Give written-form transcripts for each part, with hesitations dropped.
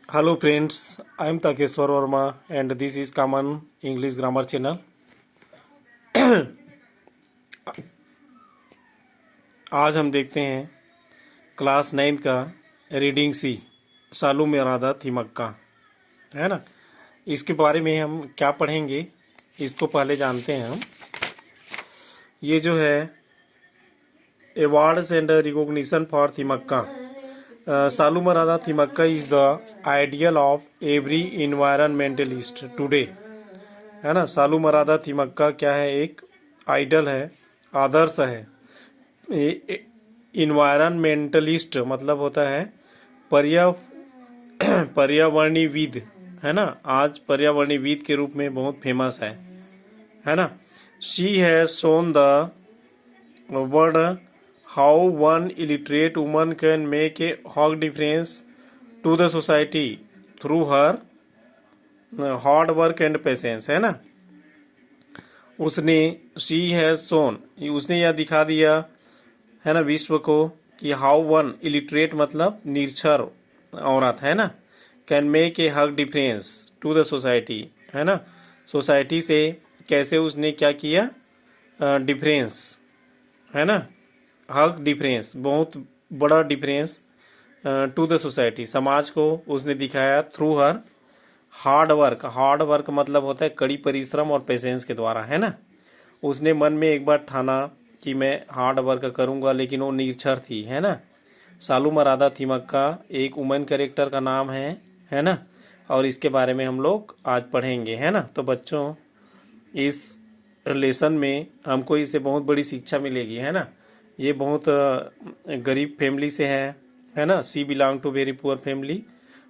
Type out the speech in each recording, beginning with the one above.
Hello friends, I am Takeshwar Verma and this is Common English Grammar Channel. आज हम देखते हैं class 9 का रीडिंग सी सालू मेरादा थिमक्का, है ना। इसके बारे में हम क्या पढ़ेंगे इसको पहले जानते हैं हम। ये जो है awards and recognition for Thimmakka. Saalu Marada Thimmakka is the ideal of every environmentalist today, है ना। सालू मरादा थिमक्का क्या है? एक आइडल है, आदर्श है। इन्वायरमेंटलिस्ट मतलब होता है पर्यावरणीविद, है ना। आज पर्यावरणीविद के रूप में बहुत फेमस है ना। She has shown the world how one illiterate woman can make a hug difference to the society through her hard work and patience, है ना। उसने she has shown, उसने यह दिखा दिया, है ना, विश्व को कि how one illiterate मतलब निरक्षर औरत, है ना, can make a hug difference to the society, है ना। सोसाइटी से कैसे उसने क्या किया, डिफरेंस, है ना। हक डिफरेंस, बहुत बड़ा डिफरेंस टू द सोसाइटी, समाज को उसने दिखाया थ्रू हर हार्ड वर्क। हार्ड वर्क मतलब होता है कड़ी परिश्रम और पेशेंस के द्वारा, है ना। उसने मन में एक बार ठाना कि मैं हार्ड वर्क करूंगा, लेकिन वो निरक्षर थी, है ना। सालू मरादा थिमक्का एक वुमेन कैरेक्टर का नाम है ना। और इसके बारे में हम लोग आज पढ़ेंगे, है ना। तो बच्चों, इस लेसन में हमको इससे बहुत बड़ी शिक्षा मिलेगी, है ना। ये बहुत गरीब फैमिली से है ना। She belong to very poor family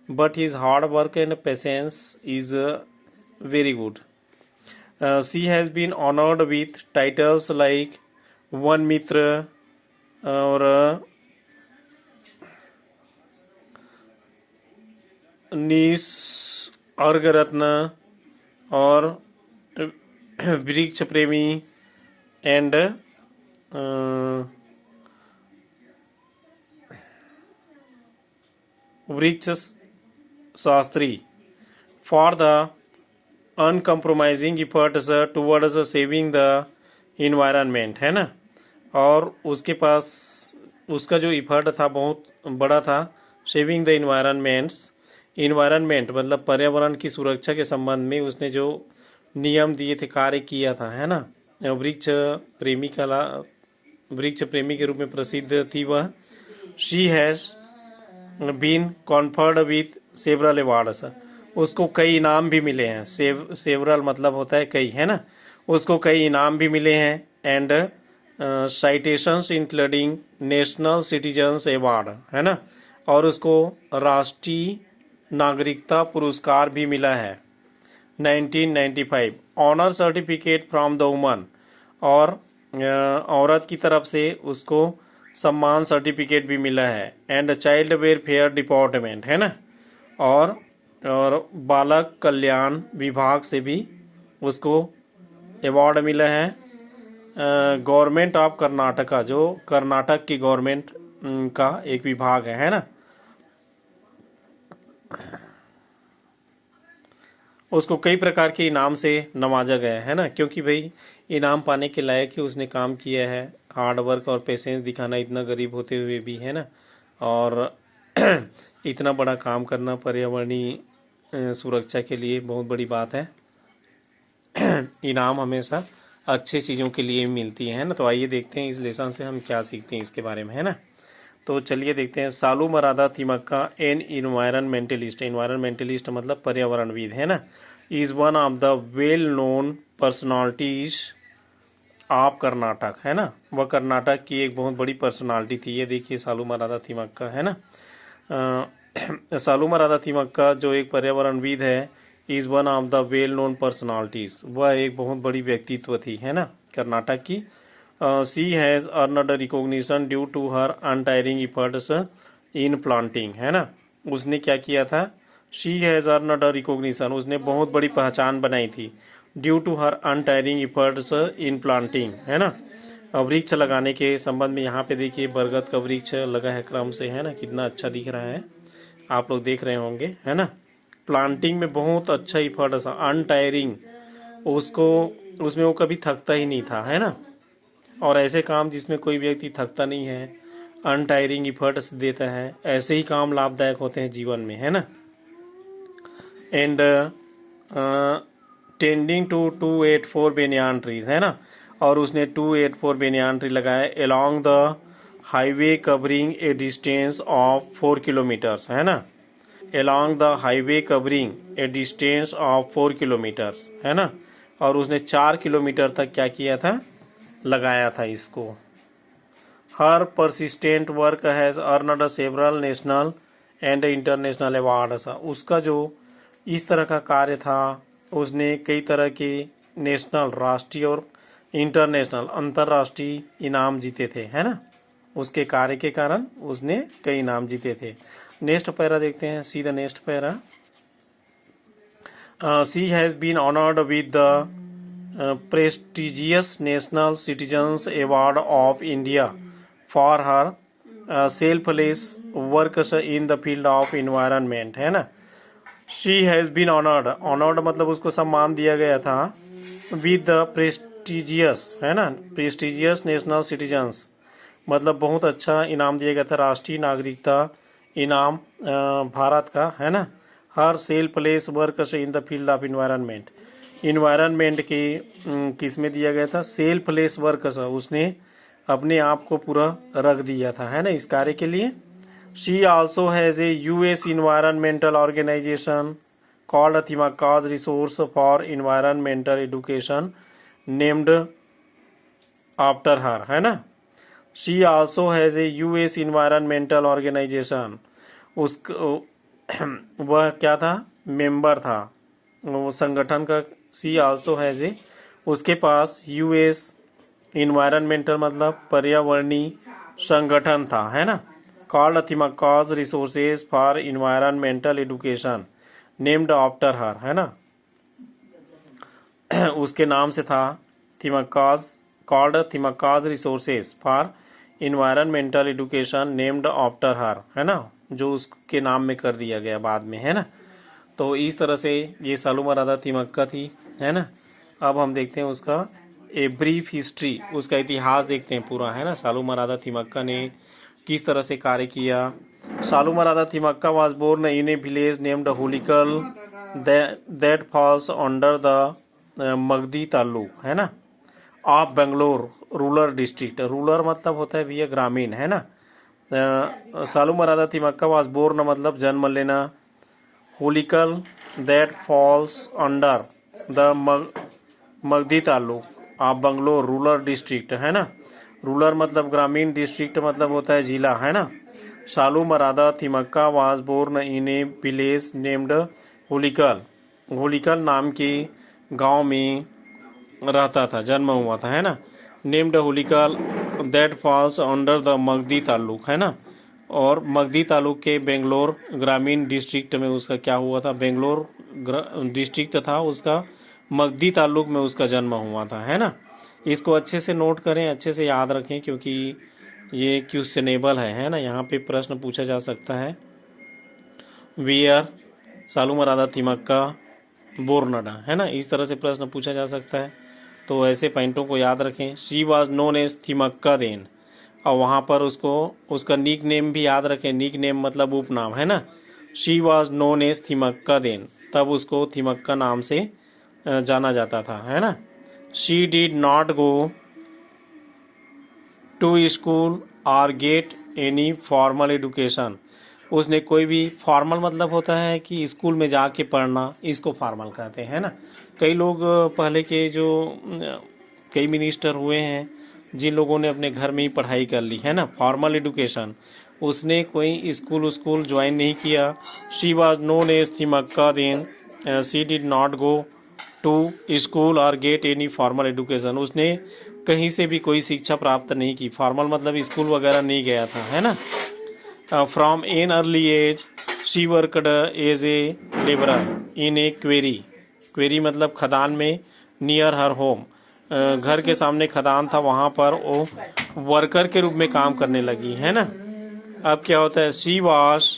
but his hard work and patience is very good. She has been honoured with titles like Vana Mitra और निसर्ग रत्न और Vriksha Premi and Vriksha Shastri for the uncompromising efforts towards saving the environment, है ना। और उसके पास उसका जो effort था बहुत बड़ा था, सेविंग द इन्वायरमेंट मतलब पर्यावरण की सुरक्षा के संबंध में उसने जो नियम दिए थे, कार्य किया था, है ना। वृक्ष प्रेमी के रूप में प्रसिद्ध थी वह। She has been conferred with several awards, उसको कई इनाम भी मिले हैं। सेवरल मतलब होता है कई, है ना। उसको कई इनाम भी मिले हैं। And citations including national citizens award, है ना। और उसको राष्ट्रीय नागरिकता पुरस्कार भी मिला है 1995। Honour certificate from the woman, और औरत की तरफ से उसको सम्मान सर्टिफिकेट भी मिला है। एंड चाइल्ड वेलफेयर डिपार्टमेंट, है ना। और बालक कल्याण विभाग से भी उसको अवार्ड मिला है। गवर्नमेंट ऑफ कर्नाटका, जो कर्नाटक की गवर्नमेंट का एक विभाग है ना। उसको कई प्रकार के इनाम से नवाजा गया है ना, क्योंकि भाई इनाम पाने के लायक ही उसने काम किया है। हार्ड वर्क और पेशेंस दिखाना, इतना गरीब होते हुए भी, है ना। और इतना बड़ा काम करना पर्यावरणीय सुरक्षा के लिए बहुत बड़ी बात है। इनाम हमेशा अच्छी चीज़ों के लिए मिलती है ना। तो आइए देखते हैं इस लेसन से हम क्या सीखते हैं इसके बारे में, है ना। तो चलिए देखते हैं। सालू मरादा थिमक्का एन इन्वायरमेंटलिस्ट मतलब पर्यावरणविद, है ना, is one of the well known personalities of Karnataka, है ना। वह कर्नाटक की एक बहुत बड़ी पर्सनालिटी थी। ये देखिए सालू मरादा थिमक्का, है ना। सालू मरादा थिमक्का जो एक पर्यावरणविद है, is one of the well known personalities, वह एक बहुत बड़ी व्यक्तित्व थी, है ना, कर्नाटक की। She has earned recognition due to her untiring efforts in planting, है ना। उसने क्या किया था? शी हैज अर्नड रिकॉग्निशन, उसने बहुत बड़ी पहचान बनाई थी due to her untiring efforts in planting, है ना। वृक्ष लगाने के संबंध में यहाँ पे देखिए बरगद का वृक्ष लगा है क्रम से, है ना, कितना अच्छा दिख रहा है। आप लोग देख रहे होंगे, है ना। प्लांटिंग में बहुत अच्छा इफर्ट था, अनटायरिंग, उसको उसमें वो कभी थकता ही नहीं था, है ना। और ऐसे काम जिसमें कोई व्यक्ति थकता नहीं है, अनटायरिंग इफर्ट्स देता है, ऐसे ही काम लाभदायक होते हैं जीवन में, है ना। एंड टेंडिंग टू 284 बेनियान ट्रीज, है ना। और उसने 284 बेनियान ट्री लगाए along the highway covering A distance of 4 kilometres, है ना। Along the highway covering A distance of 4 kilometres, है ना। और उसने 4 किलोमीटर तक क्या किया था, लगाया था इसको। Her persistent work has earned several national and international awards. उसका जो इस तरह का कार्य था, उसने कई तरह के नेशनल, राष्ट्रीय और इंटरनेशनल, अंतर्राष्ट्रीय इनाम जीते थे, है ना। उसके कार्य के कारण उसने कई इनाम जीते थे। नेक्स्ट पैरा देखते हैं, see the next para. She has been honoured with the prestigious national citizens award of India for her selfless works in the field of environment, है ना। She has been honoured, honoured मतलब उसको सम्मान दिया गया था, विद द प्रेस्टिजियस, है ना, प्रेस्टिजियस नेशनल सिटीजन्स मतलब बहुत अच्छा इनाम दिया गया था, राष्ट्रीय नागरिकता इनाम भारत का, है ना। Her selfless works in the field of environment, environment के किस में दिया गया था, सेल्फलेस वर्क्स, उसने अपने आप को पूरा रख दिया था, है ना, इस कार्य के लिए। She also has a US environmental organisation called Thimmakka's resources for environmental education named after her, है ना। She also has a US environmental organisation, उस वह क्या था, मेंबर था वो संगठन का। सी आल्सो हैज ए, उसके पास यूएस इन्वायरमेंटल मतलब पर्यावरणीय संगठन था, है ना। Called Thimmakka's resources for environmental education named after her, है ना। उसके नाम से था Thimmakka's, called Thimmakka's resources for environmental education named after her, है ना, जो उसके नाम में कर दिया गया बाद में, है ना। तो इस तरह से ये सालुमरदा थिमक्का थी, है ना। अब हम देखते हैं उसका ए ब्रीफ हिस्ट्री, उसका इतिहास देखते हैं पूरा, है ना। सालुमरदा थिमक्का ने किस तरह से कार्य किया। Saalumarada Thimmakka was born in a village named Hulikal that falls under the Magadi taluk, है ना, of Bangalore rural district. Rural मतलब होता है भैया ग्रामीण, है ना। सालुमरदा थिमक्का वाज बोर्न मतलब जन्म लेना, हुलिकल that falls under the Magadi ताल्लुक ऑफ बेंगलोर रूरल डिस्ट्रिक्ट, है ना। रूरल मतलब ग्रामीण, डिस्ट्रिक्ट मतलब होता है जिला, है ना। Saalumarada Thimmakka was born in a village named Hulikal, Hulikal नाम के गांव में रहता था, जन्म हुआ था, है ना। Named Hulikal that falls under the Magadi taluk, है ना। और मगदी तालुक के बेंगलोर ग्रामीण डिस्ट्रिक्ट में उसका क्या हुआ था, बेंगलोर डिस्ट्रिक्ट था उसका, मगदी तालुक में उसका जन्म हुआ था, है ना। इसको अच्छे से नोट करें, अच्छे से याद रखें, क्योंकि ये क्वेश्चनेबल है ना। यहाँ पे प्रश्न पूछा जा सकता है, वियर सालुमरदा थिमक्का बोर्नडा, है ना, इस तरह से प्रश्न पूछा जा सकता है। तो ऐसे पॉइंटों को याद रखें। She was known as Thimmakka then, और वहाँ पर उसको उसका निक नेम भी याद रखें, निक नेम मतलब उपनाम, है ना। She was known as Thimmakka then, तब उसको थिमक्का नाम से जाना जाता था, है ना। She did not go to school और गेट एनी फॉर्मल एजुकेशन, उसने कोई भी, फॉर्मल मतलब होता है कि स्कूल में जाके पढ़ना, इसको फॉर्मल कहते हैं, है ना। कई लोग पहले के जो कई मिनिस्टर हुए हैं, जिन लोगों ने अपने घर में ही पढ़ाई कर ली, है ना, फॉर्मल एजुकेशन, उसने कोई स्कूल ज्वाइन नहीं किया। She was known as Thimmakka then, she did not go to school और गेट एनी फॉर्मल एजुकेशन, उसने कहीं से भी कोई शिक्षा प्राप्त नहीं की, फॉर्मल मतलब स्कूल वगैरह नहीं गया था, है ना। From an early age she worked as a labourer in a quarry, quarry मतलब खदान में, नियर हर होम, घर के सामने खदान था, वहां पर वो वर्कर के रूप में काम करने लगी, है ना। अब क्या होता है, she was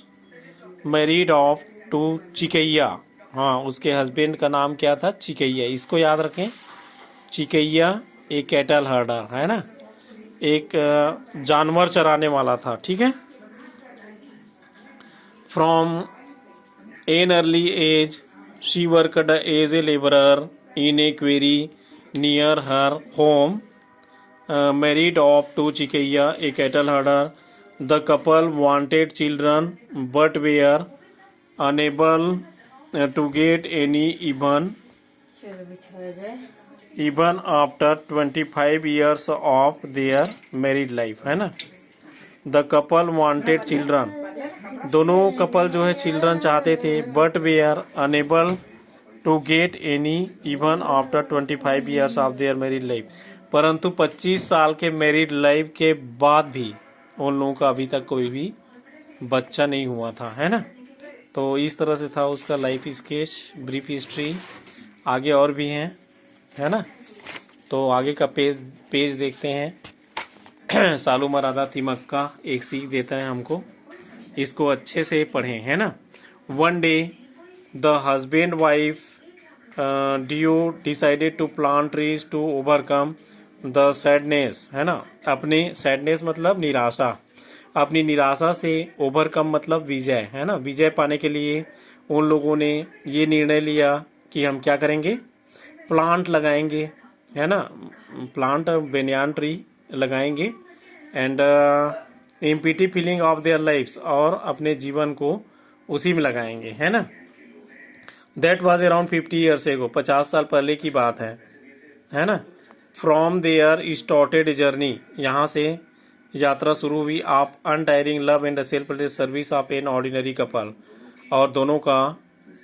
married off to Chikkaiah. हाँ, उसके हस्बैंड का नाम क्या था? चिकैया। इसको याद रखें, चिकैया एक कैटल हर्डर है ना, एक जानवर चराने वाला था, ठीक है। From an early age she worked as a labourer in a quarry near her home, married off to Chikaiya, a cattle herder. The couple wanted children but were unable to get any even after 25 years of their married life, है ना। The couple wanted children, दोनों couple जो है children चाहते थे, but were unable to get any even after 25 years of their married life, परंतु 25 साल के मैरिड लाइफ के बाद भी उन लोगों का अभी तक कोई भी बच्चा नहीं हुआ था, है ना। तो इस तरह से था उसका लाइफ स्केच, ब्रीफ हिस्ट्री। आगे और भी हैं, है ना। तो आगे का पेज देखते हैं। सालू मरादा तिमक्का एक सीख देता है हमको, इसको अच्छे से पढ़ें, है ना। One day the husband wife duo decided to plant trees to overcome the sadness, है ना। अपने सैडनेस मतलब निराशा, अपनी निराशा से ओवरकम मतलब विजय, है ना। विजय पाने के लिए उन लोगों ने ये निर्णय लिया कि हम क्या करेंगे, प्लांट लगाएंगे, है ना। प्लांट बेनियान ट्री लगाएंगे and empty feeling of their lifes, और अपने जीवन को उसी में लगाएंगे, है ना। That was around 50 years ago, 50 साल पहले की बात है ना। फ्रॉम देयर स्टार्टेड जर्नी, यहाँ से यात्रा शुरू हुई। आप untiring love and self service of an ordinary couple, और दोनों का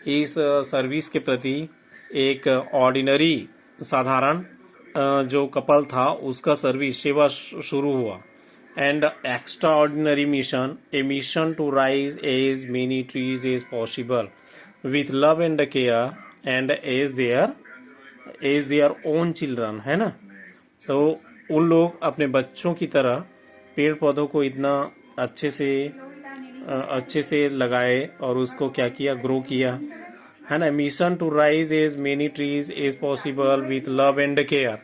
इस सर्विस के प्रति एक ऑर्डिनरी साधारण जो कपल था उसका सर्विस सेवा शुरू हुआ। And extraordinary mission, a mission to raise as many trees as possible with love and care and as their own children, है ना। तो उन लोग अपने बच्चों की तरह पेड़ पौधों को इतना अच्छे से लगाए और उसको क्या किया, ग्रो किया, है ना। Mission to raise as many trees as possible with love and care,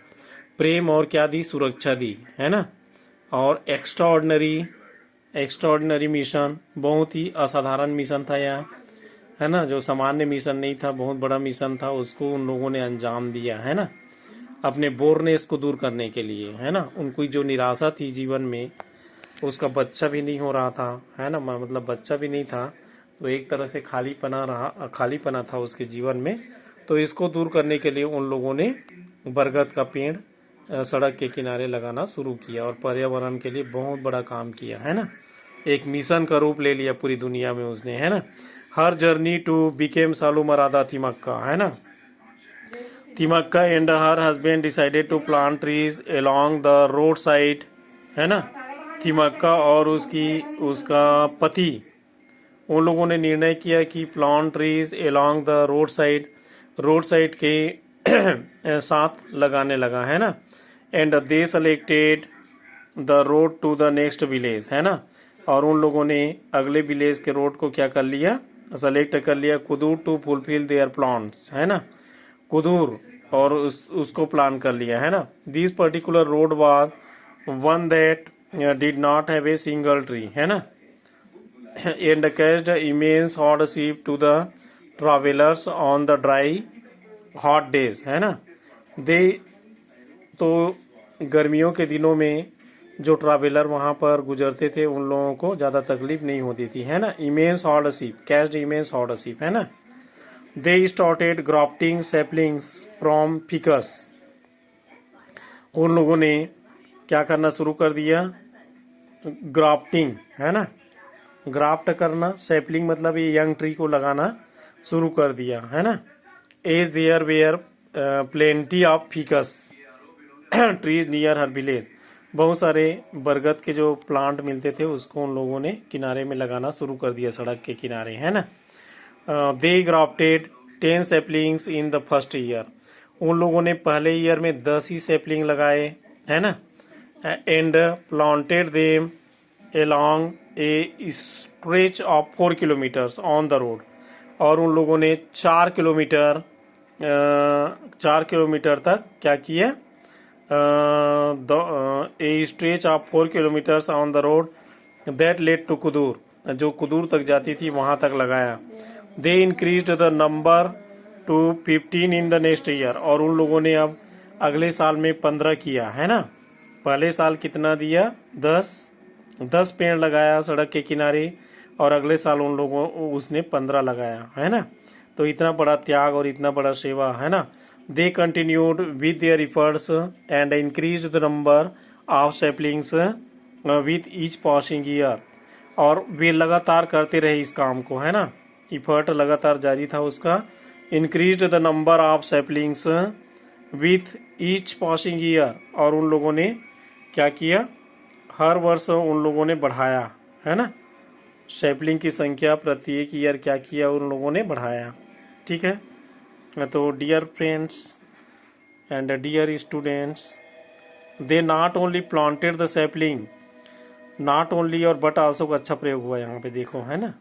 प्रेम और क्या दी, सुरक्षा दी, है ना। और एक्स्ट्राऑर्डिनरी मिशन, बहुत ही असाधारण मिशन था यह, है ना। जो सामान्य मिशन नहीं था, बहुत बड़ा मिशन था, उसको उन लोगों ने अंजाम दिया, है ना, अपने बोरनेस को दूर करने के लिए, है ना। उनकी जो निराशा थी जीवन में, उसका बच्चा भी नहीं हो रहा था, है ना, मतलब बच्चा भी नहीं था, तो एक तरह से खालीपना था उसके जीवन में। तो इसको दूर करने के लिए उन लोगों ने बरगद का पेड़ सड़क के किनारे लगाना शुरू किया और पर्यावरण के लिए बहुत बड़ा काम किया, है ना। एक मिशन का रूप ले लिया पूरी दुनिया में उसने, है ना। Her journey to became Saalu Marada Thimmakka, है ना। Thimmakka and her husband decided to plant trees along the road side, है ना। तिमक्का और उसका पति, उन लोगों ने निर्णय किया कि plant trees along the road side के साथ लगाने लगा, है ना। And they selected the road to the next village, है ना। और उन लोगों ने अगले विलेज के रोड को क्या कर लिया, सेलेक्ट कर लिया, कुदूर टू फुलफिल देयर प्लान्स, है ना, कुदूर, और उसको प्लान कर लिया, है ना। This particular road was one that did not have a single tree, है ना, and caught immense hardship to the travellers on the dry hot days, है ना। दे, तो गर्मियों के दिनों में जो ट्रैवलर वहां पर गुजरते थे उन लोगों को ज्यादा तकलीफ नहीं होती थी, है ना। Immense hardship, catched immense hardship, है ना। They started grafting saplings from ficus, उन लोगों ने क्या करना शुरू कर दिया, ग्राफ्टिंग, है ना, ग्राफ्ट करना, सैपलिंग मतलब ये यंग ट्री को लगाना शुरू कर दिया, है ना। As there were plenty of ficus trees near her village, बहुत सारे बरगद के जो प्लांट मिलते थे उसको उन लोगों ने किनारे में लगाना शुरू कर दिया, सड़क के किनारे, है ना। They grafted 10 saplings in the first year, उन लोगों ने पहले ईयर में 10 ही सैपलिंग लगाए, है ना। And planted them along a stretch of 4 kilometers on the road। और उन लोगों ने 4 किलोमीटर तक क्या किया, a stretch of 4 kilometres on the road that led to Kudur, जो कुदूर तक जाती थी वहां तक लगाया। They increase the number to 15 in the next year, और उन लोगों ने अब अगले साल में 15 किया, है ना। पहले साल कितना दिया, 10 पेड़ लगाया सड़क के किनारे, और अगले साल उन लोगों उसने 15 लगाया, है ना। तो इतना बड़ा त्याग और इतना बड़ा सेवा, है ना। They continued with their efforts and increase the number of saplings with each passing year, और वे लगातार करते रहे इस काम को, है ना। इफर्ट लगातार जारी था उसका। Increase the number of saplings with each passing year, और उन लोगों ने क्या किया, हर वर्ष उन लोगों ने बढ़ाया, है ना। सैपलिंग की संख्या प्रत्येक ईयर क्या किया, उन लोगों ने बढ़ाया। ठीक है, तो dear friends and dear students, they not only planted the sapling, not only और बट आल्सो का अच्छा प्रयोग हुआ यहाँ पे, देखो, है ना।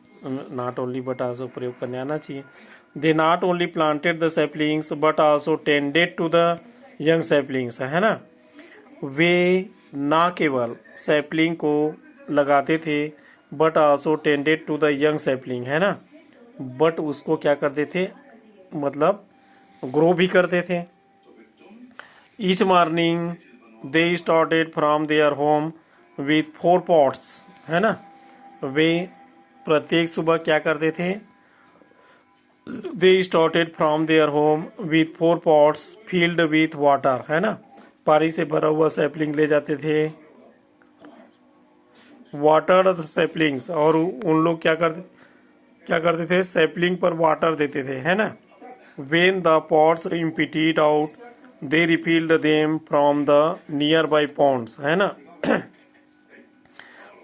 नॉट ओनली बट आल्सो प्रयोग करने आना चाहिए। They not only planted the saplings but also tended to the young saplings, है ना। वे ना केवल सैपलिंग को लगाते थे but also tended to the young sapling, है ना। बट उसको क्या करते थे, मतलब ग्रो भी करते थे। Each morning they started from their home with 4 pots, है ना। वे प्रत्येक सुबह क्या करते थे, they started from their home with 4 pots field with water, है ना। पानी से भरा हुआ सैपलिंग ले जाते थे, वाटर सैपलिंग्स, और उन लोग क्या करते थे, सैपलिंग पर वाटर देते थे, है ना। When the pots emptied out they refilled them from the nearby ponds, है ना।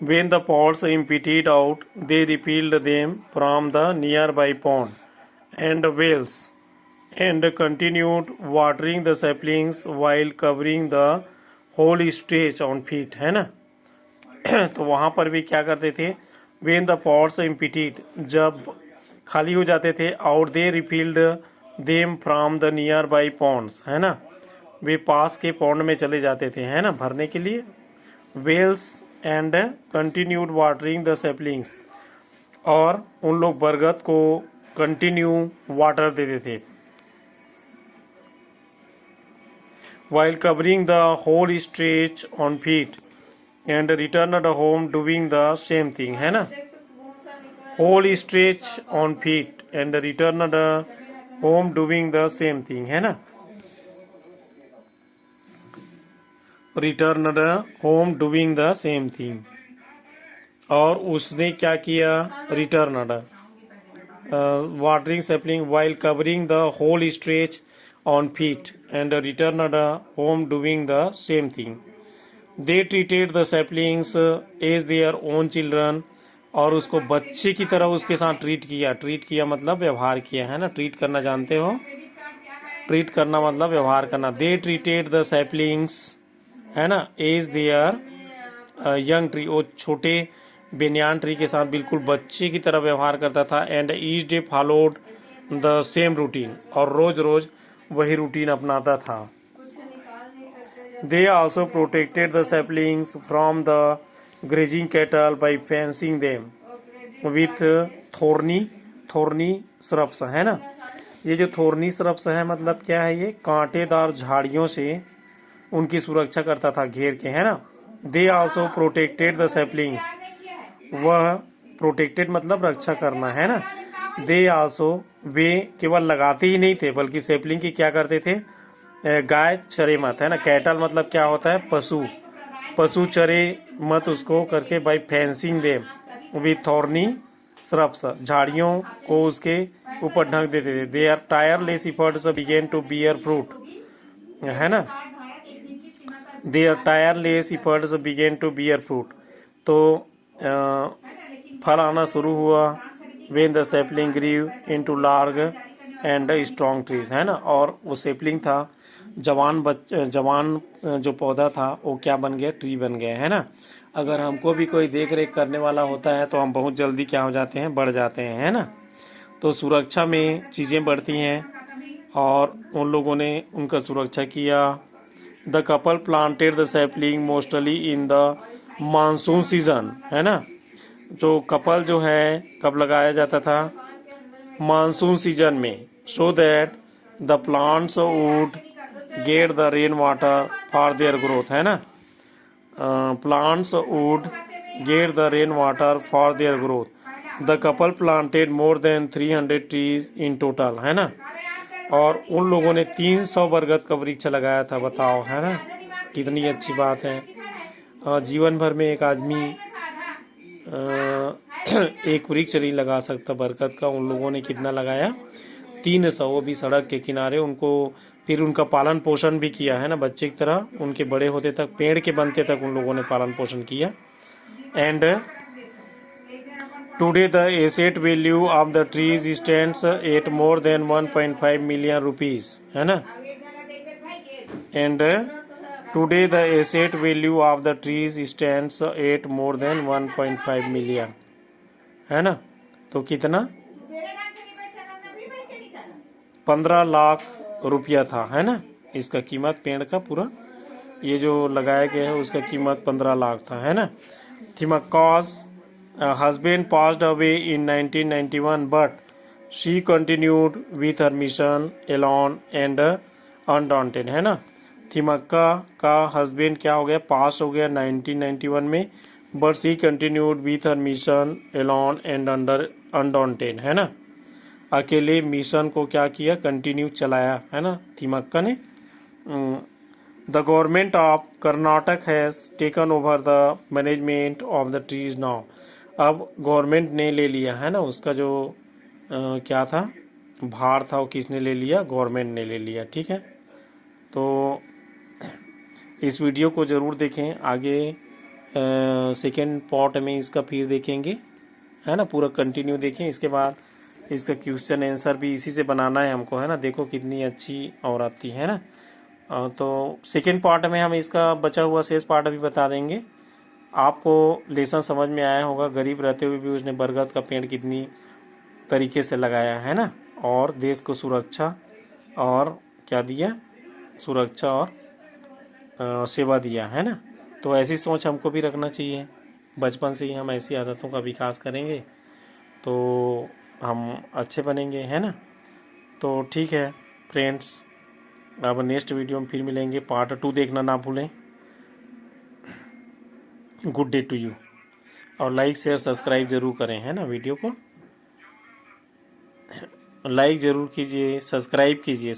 When the pots emptied out they refilled them from the nearby pond and wells and continued watering the saplings while covering the whole stretch on feet, है ना। तो वहां पर भी क्या करते थे, वेन द पॉट्स emptied, जब खाली हो जाते थे, out they refilled them from the nearby ponds, है ना। वे पास के पॉन्ड में चले जाते थे, है ना, भरने के लिए। Wells and continued watering the saplings, और उन लोग बरगद को कंटिन्यू वाटर देते थे, while covering the whole stretch on feet and return home doing the same thing, है ना। Whole stretch on feet and return home doing the same thing, है ना। Return home doing the same thing, और उसने क्या किया, return watering sapling while covering the whole stretch on feet and return home doing the same thing. They treated the saplings as their own children, और उसको बच्चे की तरह उसके साथ ट्रीट किया मतलब व्यवहार किया, है ना। ट्रीट करना जानते हो, ट्रीट करना मतलब व्यवहार करना। दे ट्रीटेड द सैपलिंग्स, है ना, एज देयर यंग ट्री, वो छोटे बेनियान ट्री के साथ बिल्कुल बच्चे की तरह व्यवहार करता था। And each day followed the same routine, और रोज रोज वही रूटीन अपनाता था। They also protected the saplings from the grazing cattle by fencing them with thorny shrubs, है ना। ये जो थोर्नी श्रब्स है मतलब क्या है, ये कांटेदार झाड़ियों से उनकी सुरक्षा करता था, घेर के, है ना। दे आल्सो प्रोटेक्टेड द सैपलिंग्स, वह प्रोटेक्टेड मतलब रक्षा करना, है ना। दे आल्सो, वे केवल लगाते ही नहीं थे बल्कि सैपलिंग की क्या करते थे, गाय चरे मत, है ना। कैटल मतलब क्या होता है, पशु चरे मत उसको करके by fencing they with thorny shrubs, झाड़ियों को उसके ऊपर ढक देते थे। They are tireless efforts began to bear fruit, है ना। They are tireless efforts began to bear fruit, तो फल आना शुरू हुआ। When the sapling grew into large and strong trees, है ना। और वो सैपलिंग था, जवान जो पौधा था वो क्या बन गया, ट्री बन गया, है ना। अगर हमको भी कोई देख रेख करने वाला होता है तो हम बहुत जल्दी क्या हो जाते हैं, बढ़ जाते हैं, है ना। तो सुरक्षा में चीज़ें बढ़ती हैं और उन लोगों ने उनका सुरक्षा किया। The couple planted the sapling mostly in the monsoon season, है ना। जो कपल जो है कब लगाया जाता था, मानसून सीजन में, so that the plants would get the rain water for their growth, है ना। Plants would get the rain water for their growth. The couple planted more than 300 trees in total, है ना। और उन लोगों ने 300 बरगद का वृक्ष लगाया था, बताओ, है ना। कितनी अच्छी बात है। जीवन भर में एक आदमी एक वृक्ष नहीं लगा सकता बरगद का, उन लोगों ने कितना लगाया, 300, वो भी सड़क के किनारे। उनको फिर उनका पालन पोषण भी किया, है ना, बच्चे की तरह, उनके बड़े होते तक, पेड़ के बनते तक उन लोगों ने पालन पोषण किया। And today the asset value of the trees stands eight more than 1.5 million rupees, है ना। And today the asset value of the trees stands eight more than 1.5 million, है ना। तो कितना, 15 लाख रुपया था, है ना, इसका कीमत पेड़ का पूरा, ये जो लगाया गया है उसका कीमत 15 लाख था, है ना। थिमक्का's husband passed away in 1991 but she continued with her mission alone and undaunted, है ना। थिमक्का का हस्बैंड क्या हो गया, पास हो गया 1991 में, but she continued with her mission alone and undaunted, है ना। अकेले मिशन को क्या किया, कंटिन्यू चलाया, है ना, थिमक्का ने। The government of Karnataka has taken over the management of the trees now. अब गवर्नमेंट ने ले लिया, है ना, उसका जो क्या था, भार था, वो किसने ले लिया, गवर्नमेंट ने ले लिया, ठीक है। तो इस वीडियो को ज़रूर देखें, आगे सेकेंड पार्ट में इसका फिर देखेंगे, है ना, पूरा कंटिन्यू देखें। इसके बाद इसका क्वेश्चन आंसर भी इसी से बनाना है हमको, है ना। देखो कितनी अच्छी और आती है ना। तो सेकेंड पार्ट में हम इसका बचा हुआ शेष पार्ट भी बता देंगे। आपको लेसन समझ में आया होगा, गरीब रहते हुए भी उसने बरगद का पेड़ कितनी तरीके से लगाया, है ना, और देश को सुरक्षा और क्या दिया, सुरक्षा और सेवा दिया, है ना। तो ऐसी सोच हमको भी रखना चाहिए, बचपन से ही हम ऐसी आदतों का विकास करेंगे तो हम अच्छे बनेंगे, है ना। तो ठीक है फ्रेंड्स, अब नेक्स्ट वीडियो में फिर मिलेंगे, पार्ट 2 देखना ना भूलें। गुड डे टू यू, और लाइक शेयर सब्सक्राइब जरूर करें, है ना। वीडियो को लाइक जरूर कीजिए, सब्सक्राइब कीजिए।